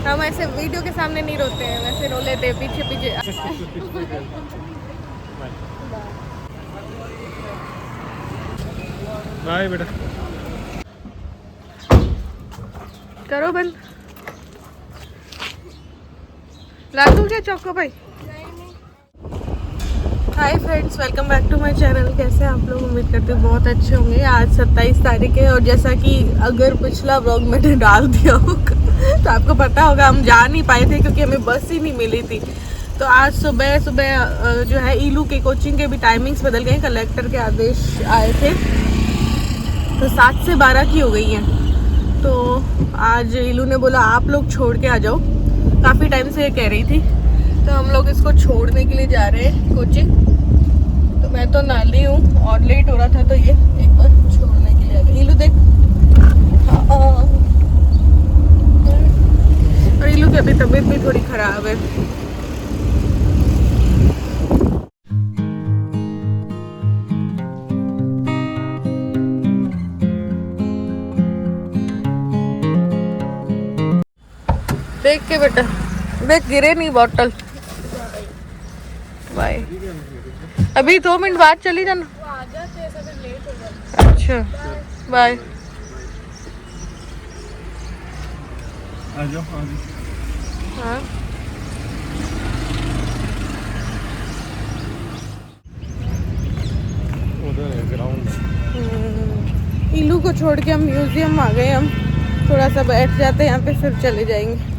हम ऐसे वीडियो के सामने नहीं रोते हैं, वैसे रो लेते हैं पीछे पीछे। बाय बेटा। करो बंद। ला दूं क्या चौको भाई? Hi friends, welcome back to my channel. कैसे हैं आप लोग? उम्मीद करते हैं बहुत अच्छे होंगे। आज 27 तारीख है और जैसा कि अगर पिछला व्लॉग मैंने डाल दिया होगा तो आपको पता होगा हम जा नहीं पाए थे क्योंकि हमें बस ही नहीं मिली थी। तो आज सुबह सुबह जो है ईलू के कोचिंग के भी टाइमिंग्स बदल गए। कलेक्टर के आदेश आए थे तो 7 से 12 की हो गई हैं। तो आज ईलू ने बोला आप लोग छोड़ के आ जाओ, काफ़ी टाइम से ये कह रही थी। तो हम लोग इसको छोड़ने के लिए जा रहे हैं कोचिंग। तो मैं तो नाली हूँ और लेट हो रहा था तो ये एक बार छोड़ने के लिए आ गई। ईलू देख, और ईलू की अभी तबीयत भी थोड़ी खराब है। देख के बेटा, देख गिरे नहीं बॉटल। बाय। अभी 2 मिनट बाद चली जाना। अच्छा बाय। आ जाओ। हाँ उधर है ग्राउंड। ईलू को छोड़ के हम म्यूजियम आ गए। हम थोड़ा सा बैठ जाते हैं यहाँ पे, फिर चले जाएंगे।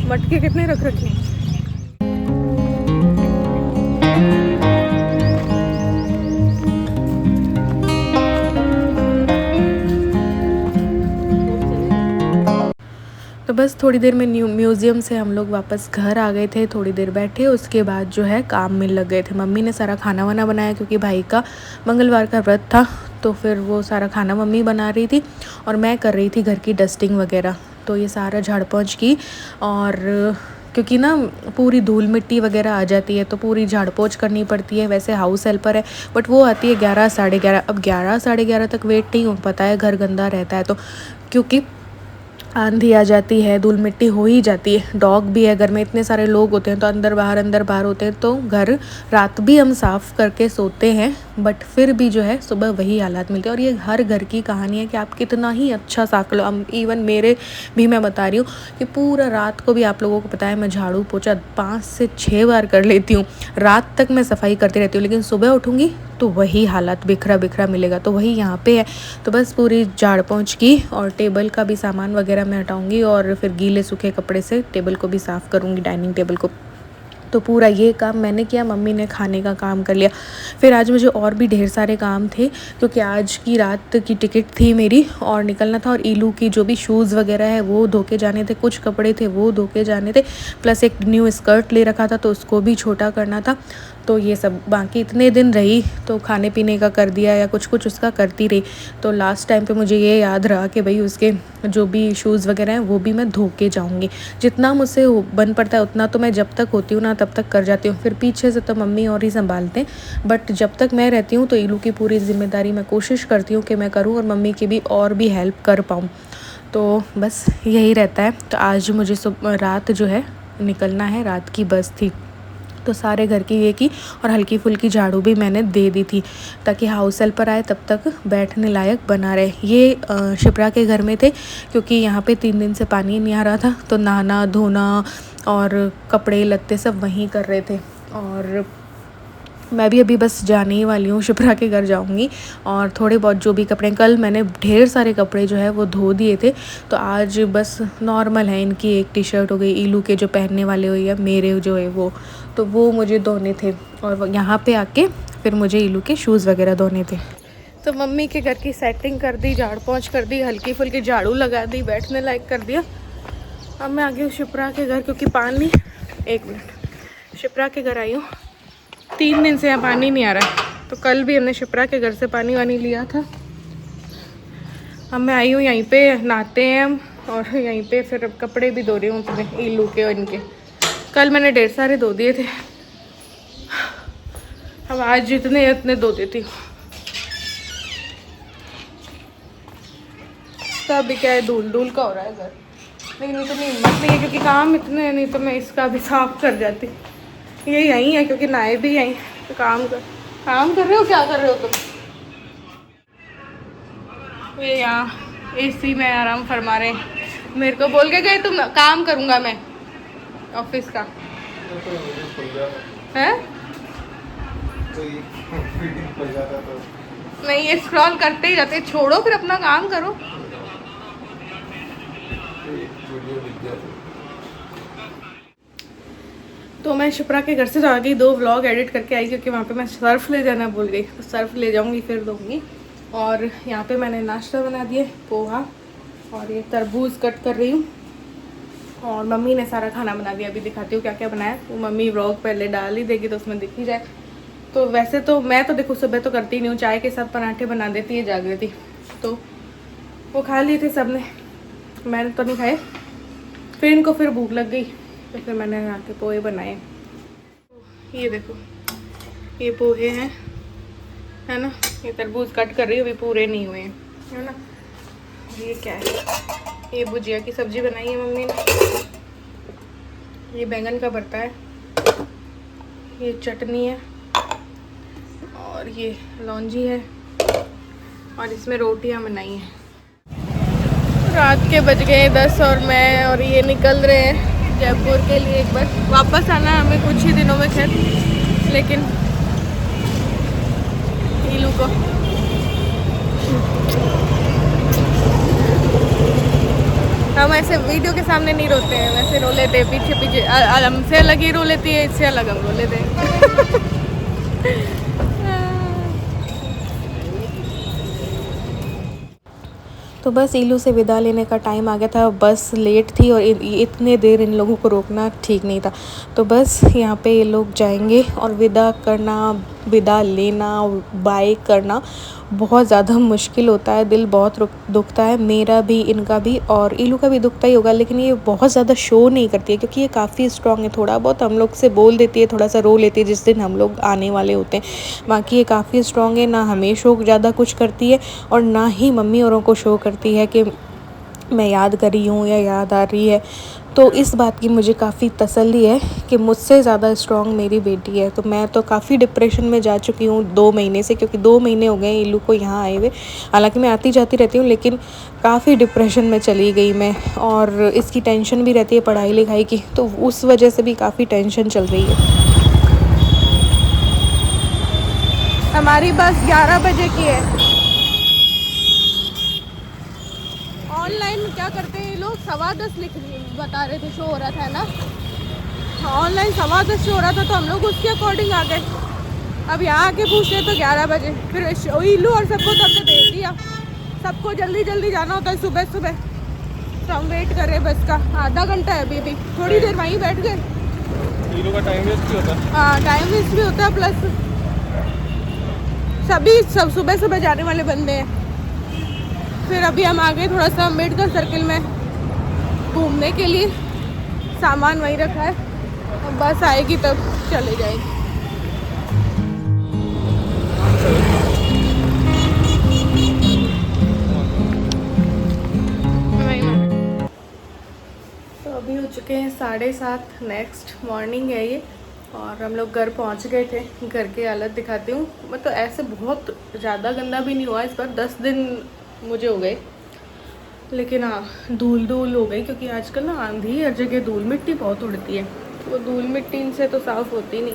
मटके कितने रख रखे हैं? तो बस थोड़ी देर में म्यूज़ियम से हम लोग वापस घर आ गए थे। थोड़ी देर बैठे, उसके बाद जो है काम में लग गए थे। मम्मी ने सारा खाना वाना बनाया क्योंकि भाई का मंगलवार का व्रत था। तो फिर वो सारा खाना मम्मी बना रही थी और मैं कर रही थी घर की डस्टिंग वगैरह। तो ये सारा झाड़ पोंछ की, और क्योंकि ना पूरी धूल मिट्टी वगैरह आ जाती है तो पूरी झाड़ पोंछ करनी पड़ती है। वैसे हाउस हेल्पर है बट वो आती है 11 साढ़े 11। अब 11 साढ़े 11 तक वेट नहीं हो पाता है, घर गंदा रहता है तो, क्योंकि आंधी आ जाती है, धूल मिट्टी हो ही जाती है। डॉग भी है घर में, इतने सारे लोग होते हैं तो अंदर बाहर होते हैं। तो घर रात भी हम साफ़ करके सोते हैं बट फिर भी जो है सुबह वही हालात मिलते हैं। और ये हर घर की कहानी है कि आप कितना ही अच्छा साफ लो। इवन मेरे भी मैं बता रही हूँ कि पूरा रात को भी, आप लोगों को पता है मैं झाड़ू पोछा 5 से 6 बार कर लेती हूँ। रात तक मैं सफाई करती रहती हूँ लेकिन सुबह उठूँगी तो वही हालात बिखरा बिखरा मिलेगा। तो वही यहाँ पे है। तो बस पूरी झाड़ पोंछ की और टेबल का भी सामान वगैरह मैं हटाऊंगी और फिर गीले सूखे कपड़े से टेबल को भी साफ़ करूँगी, डाइनिंग टेबल को। तो पूरा ये काम मैंने किया, मम्मी ने खाने का काम कर लिया। फिर आज मुझे और भी ढेर सारे काम थे क्योंकि आज की रात की टिकट थी मेरी और निकलना था। और ईलू की जो भी शूज़ वगैरह है वो धो के जाने थे, कुछ कपड़े थे वो धो के जाने थे, प्लस एक न्यू स्कर्ट ले रखा था तो उसको भी छोटा करना था। तो ये सब बाकी इतने दिन रही तो खाने पीने का कर दिया या कुछ कुछ उसका करती रही। तो लास्ट टाइम पे मुझे ये याद रहा कि भाई उसके जो भी शूज़ वगैरह हैं वो भी मैं धो के जाऊँगी। जितना मुझसे बन पड़ता है उतना तो मैं जब तक होती हूँ ना तब तक कर जाती हूँ। फिर पीछे से तो मम्मी और ही संभालते हैं बट जब तक मैं रहती हूँ तो ईलू की पूरी जिम्मेदारी मैं कोशिश करती हूँ कि मैं करूँ और मम्मी की भी और भी हेल्प कर पाऊँ। तो बस यही रहता है। तो आज मुझे रात जो है निकलना है, रात की बस थी तो सारे घर की ये की और हल्की फुल्की झाड़ू भी मैंने दे दी थी ताकि हाउस हेल्पर आए तब तक बैठने लायक बना रहे। ये शिप्रा के घर में थे क्योंकि यहाँ पे 3 दिन से पानी नहीं आ रहा था तो नहाना धोना और कपड़े लत्ते सब वहीं कर रहे थे। और मैं भी अभी बस जाने ही वाली हूँ, शिप्रा के घर जाऊँगी और थोड़े बहुत जो भी कपड़े, कल मैंने ढेर सारे कपड़े जो है वो धो दिए थे तो आज बस नॉर्मल है। इनकी एक टी शर्ट हो गई, ईलू के जो पहनने वाले हो या मेरे जो है वो, तो वो मुझे धोने थे। और यहाँ पे आके फिर मुझे ईलू के शूज़ वगैरह धोने थे। तो मम्मी के घर की सेटिंग कर दी, झाड़ पोंछ कर दी, हल्की फुल्की झाड़ू लगा दी, बैठने लायक कर दिया। अब मैं आ गई हूँ शिप्रा के घर क्योंकि पानी, 1 मिनट, शिप्रा के घर आई हूँ। 3 दिन से यहाँ पानी नहीं आ रहा है तो कल भी हमने शिप्रा के घर से पानी वानी लिया था। अब मैं आई हूँ यहीं पे, नहाते हैं हम और यहीं पे फिर कपड़े भी धो रही हूँ अपने ईलू के और इनके। कल मैंने ढेर सारे धो दिए थे, अब आज जितने इतने धो देती हूँ। तो अभी क्या है, धूल धूल का हो रहा है घर। लेकिन इतनी हिम्मत नहीं है क्योंकि काम इतने हैं, नहीं तो मैं इसका भी साफ कर जाती। ये यहीं है क्योंकि नाए भी यहीं, तो काम कर रहे हो, क्या कर रहे हो तुम? ये यहाँ एसी में आराम फरमा रहे हैं। मेरे को बोल के गए तुम काम करूँगा मैं ऑफिस का है। नहीं, ये स्क्रॉल करते ही रहते, छोड़ो फिर अपना काम करो। तो मैं शिप्रा के घर से जा गई, 2 व्लॉग एडिट करके आई क्योंकि वहाँ पे मैं सर्फ ले जाना भूल गई, तो सर्फ ले जाऊँगी फिर दूँगी। और यहाँ पे मैंने नाश्ता बना दिया, पोहा, और ये तरबूज कट कर रही हूँ। और मम्मी ने सारा खाना बना दिया, अभी दिखाती हूँ क्या क्या बनाया। वो मम्मी व्लॉग पहले डाल ही देगी तो उसमें दिख ही जाए। तो वैसे तो मैं तो देखो सुबह तो करती नहीं हूँ, चाय के साथ पराठे बना देती है जागृति, तो वो खा लिए थे सब ने, मैंने तो नहीं खाए। फिर इनको फिर भूख लग गई तो फिर मैंने यहाँ के पोहे बनाए। ये देखो, ये पोहे हैं, है ना। ये तरबूज कट कर रही हूँ, अभी पूरे नहीं हुए हैं, है ना। ये क्या है, ये भुजिया की सब्जी बनाई है मम्मी ने। ये बैंगन का भरता है, ये चटनी है, और ये लौंजी है, और इसमें रोटियां बनाई हैं। रात के बज गए 10 और मैं और ये निकल रहे हैं जयपुर के लिए। एक बार वापस आना है हमें कुछ ही दिनों में खैर, लेकिन ईलू को हम ऐसे वीडियो के सामने नहीं रोते हैं, वैसे रो लेते हैं पीछे पीछे। हमसे अलग ही रो लेती है, इससे अलग हम रो लेते हैं। तो बस ईलू से विदा लेने का टाइम आ गया था, बस लेट थी और इतने देर इन लोगों को रोकना ठीक नहीं था। तो बस यहाँ पे ये लोग जाएंगे और विदा लेना, बाय करना बहुत ज़्यादा मुश्किल होता है, दिल बहुत दुखता है, मेरा भी, इनका भी, और ईलू का भी दुखता ही होगा। लेकिन ये बहुत ज़्यादा शो नहीं करती है क्योंकि ये काफ़ी स्ट्रॉन्ग है, थोड़ा बहुत हम लोग से बोल देती है, थोड़ा सा रो लेती है जिस दिन हम लोग आने वाले होते हैं। बाकी ये काफ़ी स्ट्रॉन्ग है, ना हमें शो ज़्यादा कुछ करती है और ना ही मम्मी औरों को शो करती है कि मैं याद कर रही हूँ या याद आ रही है। तो इस बात की मुझे काफ़ी तसल्ली है कि मुझसे ज़्यादा स्ट्रॉन्ग मेरी बेटी है। तो मैं तो काफ़ी डिप्रेशन में जा चुकी हूँ 2 महीने से, क्योंकि 2 महीने हो गए ईलू को यहाँ आए हुए। हालांकि मैं आती जाती रहती हूँ, लेकिन काफ़ी डिप्रेशन में चली गई मैं, और इसकी टेंशन भी रहती है पढ़ाई लिखाई की, तो उस वजह से भी काफ़ी टेंशन चल रही है। हमारी बस 11 बजे की है। ऑनलाइन क्या करते हैं ये लोग, 10:15 बता रहे थे, शो हो रहा था ना। ऑनलाइन 10:15 शो हो रहा था, तो हम लोग उसके अकॉर्डिंग आ गए। अब यहाँ आके पूछते तो 11 बजे, फिर ईलू और सबको तो हमने भेज दिया, सबको जल्दी जल्दी जाना होता है सुबह सुबह, तो हम वेट कर रहे हैं बस का। आधा घंटा है अभी भी, थोड़ी देर वहीं बैठ गए। ईलू का टाइम वेस्ट भी होता है। हाँ, टाइम वेस्ट भी होता है, प्लस सब सुबह सुबह जाने वाले बंदे हैं। फिर अभी हम आ गए थोड़ा सा अम्बेडकर सर्किल में घूमने के लिए, सामान वहीं रखा है, बस आएगी तब चले जाएंगे। तो अभी हो चुके हैं 7:30, नेक्स्ट मॉर्निंग है ये, और हम लोग घर पहुंच गए थे। घर की हालत दिखाती हूँ, मतलब ऐसे बहुत ज़्यादा गंदा भी नहीं हुआ इस बार, 10 दिन मुझे हो गए, लेकिन हाँ धूल हो गई, क्योंकि आजकल ना आंधी हर जगह धूल मिट्टी बहुत उड़ती है, तो वो धूल मिट्टी इनसे तो साफ़ होती नहीं।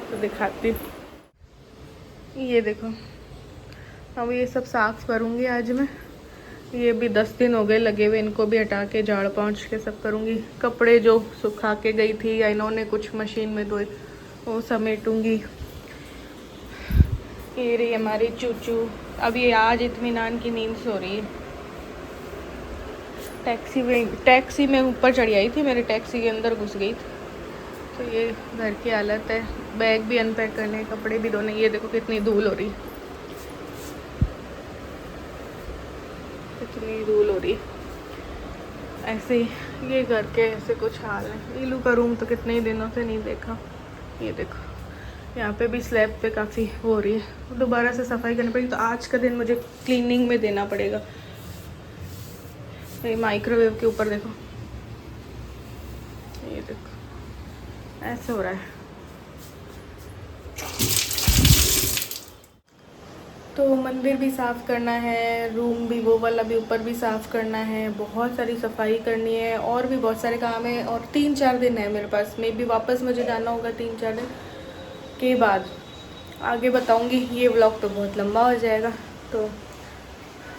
तो दिखाती हूँ, ये देखो, अब ये सब साफ़ करूँगी आज मैं। ये भी 10 दिन हो गए लगे हुए, इनको भी हटा के झाड़ पोंछ के सब करूँगी। कपड़े जो सुखा के गई थी या इन्होंने कुछ मशीन में धोए वो समेटूँगी। ये रही हमारी चूचू, अब ये आज इत्मीनान की नींद सो रही है। टैक्सी में ऊपर चढ़ी आई थी, मेरे टैक्सी के अंदर घुस गई थी। तो ये घर की हालत है, बैग भी अनपैक करने, कपड़े भी धोने। ये देखो कितनी धूल हो रही, कितनी धूल हो रही। ऐसे ही ये घर के ऐसे कुछ हाल है। ईलू का रूम तो कितने ही दिनों से नहीं देखा। ये देखो यहाँ पे भी स्लैब पे काफ़ी हो रही है, दोबारा से सफाई करनी पड़ेगी। तो आज का दिन मुझे क्लीनिंग में देना पड़ेगा। ये माइक्रोवेव के ऊपर देखो देख ऐसे हो रहा है। तो मंदिर भी साफ़ करना है, रूम भी वो वाला भी ऊपर भी साफ़ करना है, बहुत सारी सफाई करनी है और भी बहुत सारे काम है। और 3-4 दिन है मेरे पास, मे भी वापस मुझे जाना होगा 3-4 दिन के बाद। आगे बताऊंगी, ये व्लॉग तो बहुत लंबा हो जाएगा। तो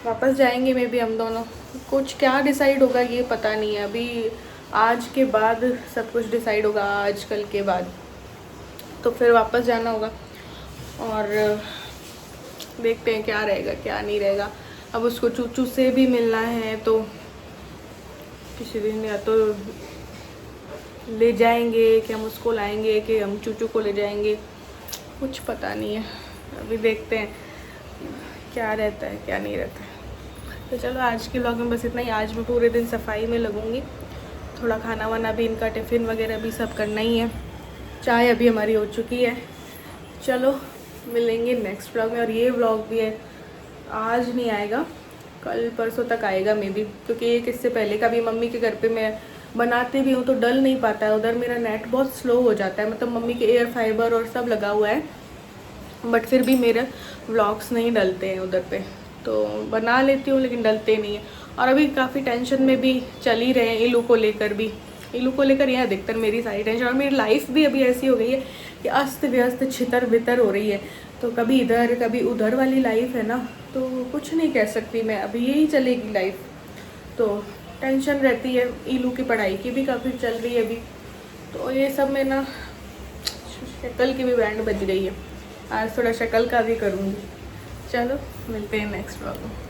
वापस जाएंगे मे भी हम दोनों। कुछ क्या डिसाइड होगा ये पता नहीं है अभी, आज के बाद सब कुछ डिसाइड होगा, आज कल के बाद तो फिर वापस जाना होगा। और देखते हैं क्या रहेगा क्या नहीं रहेगा। अब उसको चूचू से भी मिलना है, तो किसी दिन या तो ले जाएंगे कि हम उसको लाएंगे कि हम चूचू को ले जाएंगे, कुछ पता नहीं है। अभी देखते हैं क्या रहता है क्या नहीं रहता है। तो चलो आज के व्लॉग में बस इतना ही। आज मैं पूरे दिन सफाई में लगूंगी, थोड़ा खाना वाना भी, इनका टिफ़िन वगैरह भी सब करना ही है। चाय अभी हमारी हो चुकी है। चलो मिलेंगे नेक्स्ट व्लॉग में। और ये व्लॉग भी है, आज नहीं आएगा, कल परसों तक आएगा मे बी, क्योंकि एक इससे पहले का भी मम्मी के घर पे मैं बनाती भी हूँ तो डल नहीं पाता है। उधर मेरा नेट बहुत स्लो हो जाता है, मतलब मम्मी के एयर फाइबर और सब लगा हुआ है, बट फिर भी मेरे व्लॉग्स नहीं डलते हैं उधर पे। तो बना लेती हूँ लेकिन डलते नहीं है। और अभी काफ़ी टेंशन में भी चल ही रहे हैं, इलू को लेकर भी। इलू को लेकर यह अधिकतर मेरी सारी टेंशन, और मेरी लाइफ भी अभी ऐसी हो गई है कि अस्त व्यस्त छितर बितर हो रही है। तो कभी इधर कभी उधर वाली लाइफ है ना, तो कुछ नहीं कह सकती मैं, अभी यही चलेगी लाइफ। तो टेंशन रहती है, इलू की पढ़ाई की भी काफ़ी चल रही है अभी। तो ये सब में ना शक्ल की भी बैंड बज रही है, आज थोड़ा शक्ल का भी करूँगी। चलो मिलते हैं नेक्स्ट व्लॉग में।